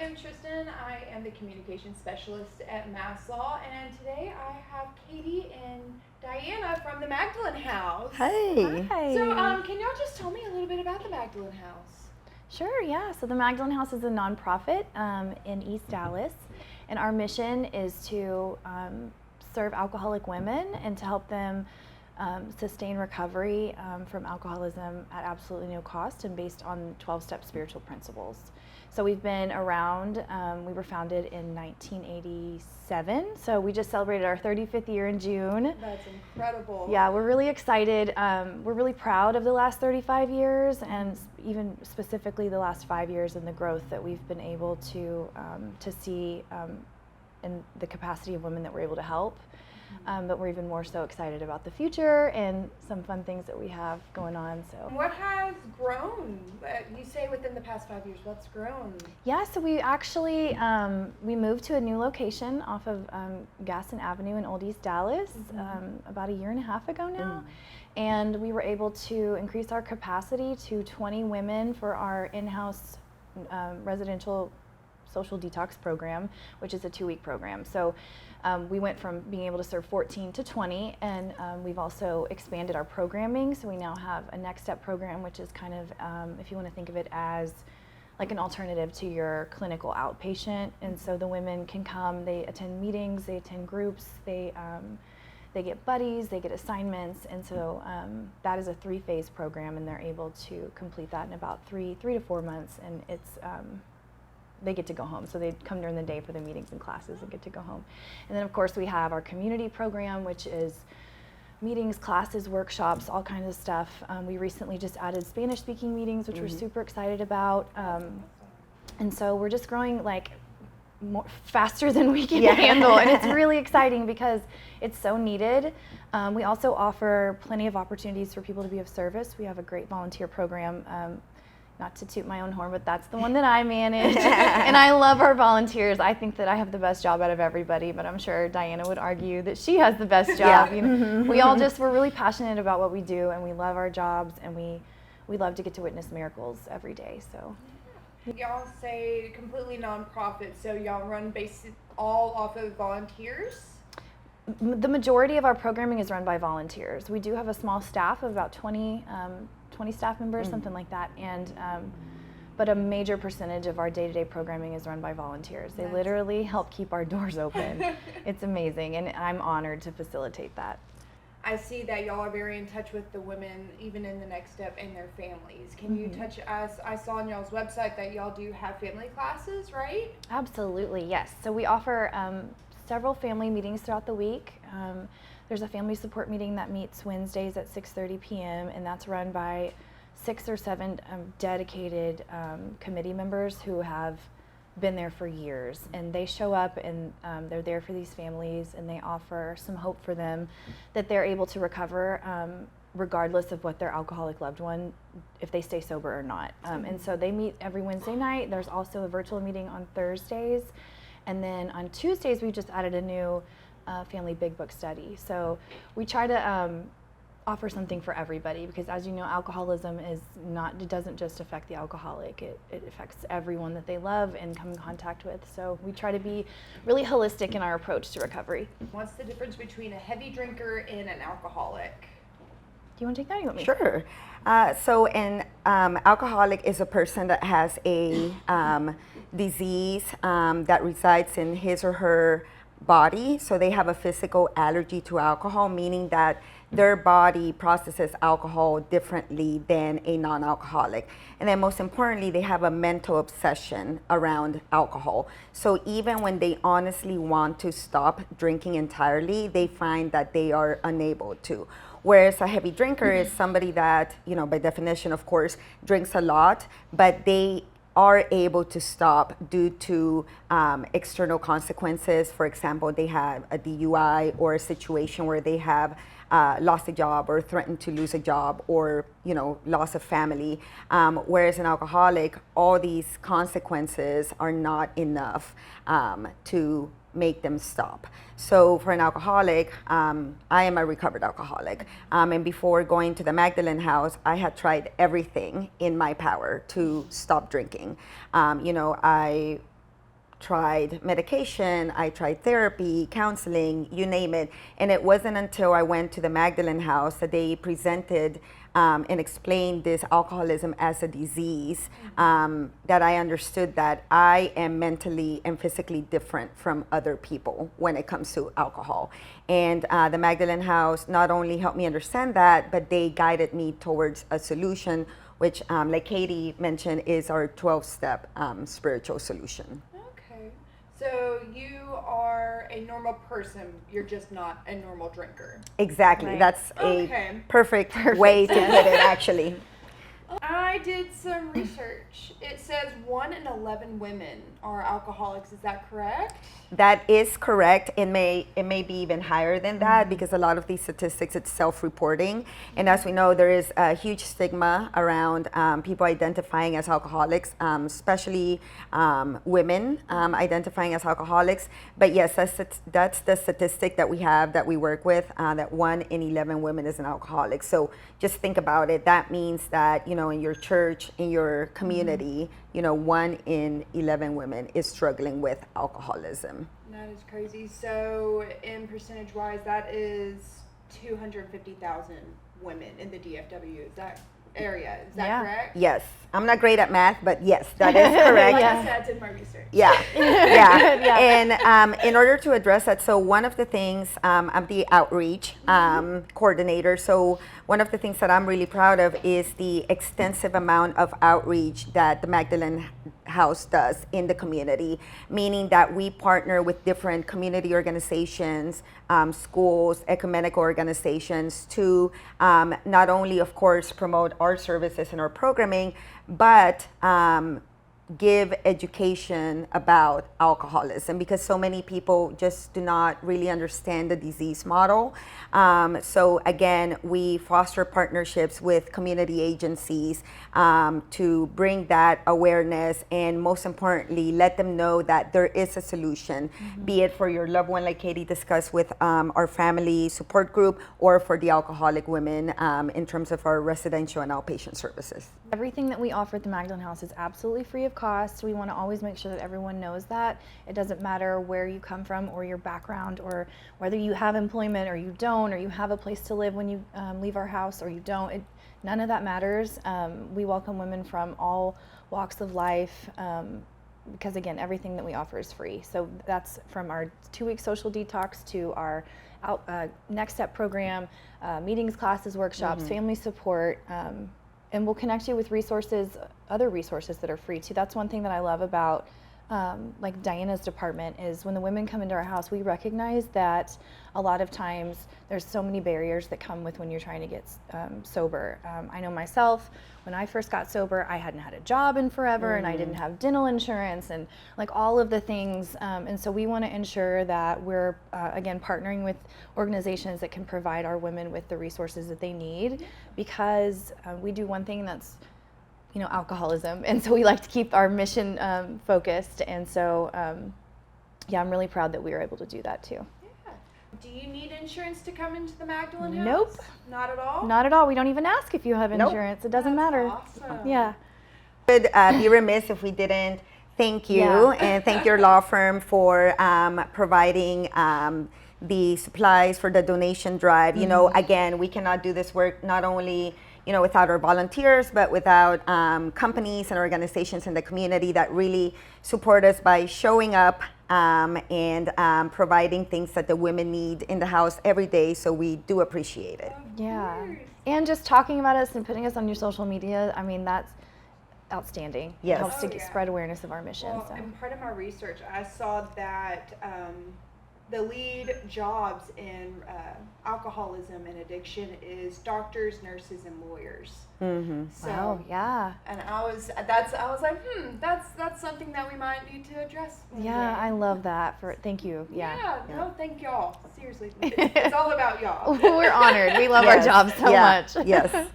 am Tristan. I am the communication specialist at MASClaw, and today I have Katie and Diana from the Magdalen House. Hey. Hi. So, can y'all just tell me a little bit about the Magdalen House? Sure, yeah. So the Magdalen House is a nonprofit in East Dallas, and our mission is to serve alcoholic women and to help them sustain recovery from alcoholism at absolutely no cost and based on 12-step spiritual principles. So we've been around, we were founded in 1987, so we just celebrated our 35th year in June. That's incredible. Yeah, we're really excited. We're really proud of the last 35 years and even specifically the last 5 years and the growth that we've been able to see in the capacity of women that we're able to help. But we're even more so excited about the future and some fun things that we have going on. So, what has grown? You say within the past 5 years, what's grown? Yeah, so we actually we moved to a new location off of Gaston Avenue in Old East Dallas about a year and a half ago now, and we were able to increase our capacity to 20 women for our in-house residential social detox program, which is a 2-week program. So we went from being able to serve 14 to 20, and we've also expanded our programming. So we now have a next step program, which is kind of, if you want to think of it as like an alternative to your clinical outpatient. And so the women can come, they attend meetings, they attend groups, they get buddies, they get assignments, and so that is a 3-phase program, and they're able to complete that in about 3 to 4 months, and it's they get to go home. So they come during the day for the meetings and classes and get to go home. And then of course we have our community program, which is meetings, classes, workshops, all kinds of stuff. We recently just added Spanish speaking meetings, which we're super excited about. And so we're just growing like faster than we can handle, and it's really exciting because it's so needed. We also offer plenty of opportunities for people to be of service. We have a great volunteer program. Not to toot my own horn, but that's the one that I manage. And I love our volunteers. I think that I have the best job out of everybody, but I'm sure Diana would argue that she has the best job. You know, we're really passionate about what we do, and we love our jobs, and we love to get to witness miracles every day. So Y'all say completely nonprofit, so y'all run based all off of volunteers? The majority of our programming is run by volunteers. We do have a small staff of about 20 staff members, something like that, and but a major percentage of our day-to-day programming is run by volunteers. They literally help keep our doors open. It's amazing, and I'm honored to facilitate that. I see that y'all are very in touch with the women, even in the next step, and their families. Can you touch us? I saw on y'all's website that y'all do have family classes, right? Absolutely, yes. So we offer several family meetings throughout the week. There's a family support meeting that meets Wednesdays at 6:30 p.m. and that's run by 6 or 7 dedicated committee members who have been there for years, and they show up and they're there for these families, and they offer some hope for them that they're able to recover regardless of what their alcoholic loved one, if they stay sober or not. And so they meet every Wednesday night. There's also a virtual meeting on Thursdays, and then on Tuesdays we just added a new family big book study. So we try to offer something for everybody, because as you know, alcoholism is not, it doesn't just affect the alcoholic, it affects everyone that they love and come in contact with. So we try to be really holistic in our approach to recovery. What's the difference between a heavy drinker and an alcoholic? Do you want to take that or you want me? Sure. So an alcoholic is a person that has a disease that resides in his or her body. So they have a physical allergy to alcohol, meaning that their body processes alcohol differently than a non-alcoholic. And then most importantly, they have a mental obsession around alcohol. So even when they honestly want to stop drinking entirely, they find that they are unable to. Whereas a heavy drinker is somebody that, you know, by definition, of course, drinks a lot, but they are able to stop due to external consequences. For example, they have a DUI or a situation where they have lost a job or threatened to lose a job, or loss of family. Whereas an alcoholic, all these consequences are not enough to make them stop. So for an alcoholic, I am a recovered alcoholic. And before going to the Magdalen House, I had tried everything in my power to stop drinking. I tried medication, I tried therapy, counseling, you name it. And it wasn't until I went to the Magdalen House that they presented and explained this alcoholism as a disease, that I understood that I am mentally and physically different from other people when it comes to alcohol. And the Magdalen House not only helped me understand that, but they guided me towards a solution, which, like Katie mentioned, is our 12-step spiritual solution. Okay. So you are a normal person, you're just not a normal drinker. Exactly. Right. That's Okay. a perfect way to put it, actually. I did some research. It says 1 in 11 women are alcoholics. Is that correct? That is correct. It may be even higher than that because a lot of these statistics, it's self-reporting. And as we know, there is a huge stigma around people identifying as alcoholics, especially women identifying as alcoholics. But yes, that's the statistic that we have, that we work with, that 1 in 11 women is an alcoholic. So just think about it. That means that, you know, in your church, in your community, you know, 1 in 11 women is struggling with alcoholism. That is crazy. So in percentage-wise, that is 250,000 women in the DFW. Is that area? Is that correct? Yes. I'm not great at math, but yes, that is correct. Like I said, I did my research. Yeah, yeah. And in order to address that, so one of the things, I'm the outreach coordinator. So one of the things that I'm really proud of is the extensive amount of outreach that the Magdalen House does in the community, meaning that we partner with different community organizations, schools, ecumenical organizations to not only, of course, promote our services and our programming, but give education about alcoholism, because so many people just do not really understand the disease model. So again, we foster partnerships with community agencies to bring that awareness, and most importantly, let them know that there is a solution, be it for your loved one, like Katie discussed with our family support group, or for the alcoholic women in terms of our residential and outpatient services. Everything that we offer at the Magdalen House is absolutely free of cost. We want to always make sure that everyone knows that. It doesn't matter where you come from or your background, or whether you have employment or you don't, or you have a place to live when you leave our house or you don't. None of that matters. We welcome women from all walks of life because, again, everything that we offer is free. So that's from our 2-week social detox to our Next Step program, meetings, classes, workshops, family support. And we'll connect you with resources, other resources that are free too. That's one thing that I love about like Diana's department, is when the women come into our house, we recognize that a lot of times there's so many barriers that come with when you're trying to get sober. I know myself, when I first got sober, I hadn't had a job in forever, and I didn't have dental insurance, and like all of the things. And so we want to ensure that we're, again, partnering with organizations that can provide our women with the resources that they need, because we do one thing that's, you know, alcoholism, and so we like to keep our mission focused. And so, yeah, I'm really proud that we were able to do that too. Do you need insurance to come into the Magdalen House? Nope. Not at all? Not at all. We don't even ask if you have insurance. It doesn't matter. Awesome. Yeah. Would be remiss if we didn't thank you and thank your law firm for providing the supplies for the donation drive. You know, again, we cannot do this work not only, you know, without our volunteers, but without companies and organizations in the community that really support us by showing up and providing things that the women need in the house every day. So we do appreciate it. Yeah. And just talking about us and putting us on your social media, I mean, that's outstanding. Yes. It helps to spread awareness of our mission. Well, So. and part of my research, I saw that the lead jobs in alcoholism and addiction is doctors, nurses, and lawyers. So, Wow, yeah. And I was like, that's something that we might need to address. one Yeah, day. I love that. Thank you. Yeah. No, thank y'all. Seriously, it's all about y'all. We're honored. We love our Yes. job so Yeah. much. Yes.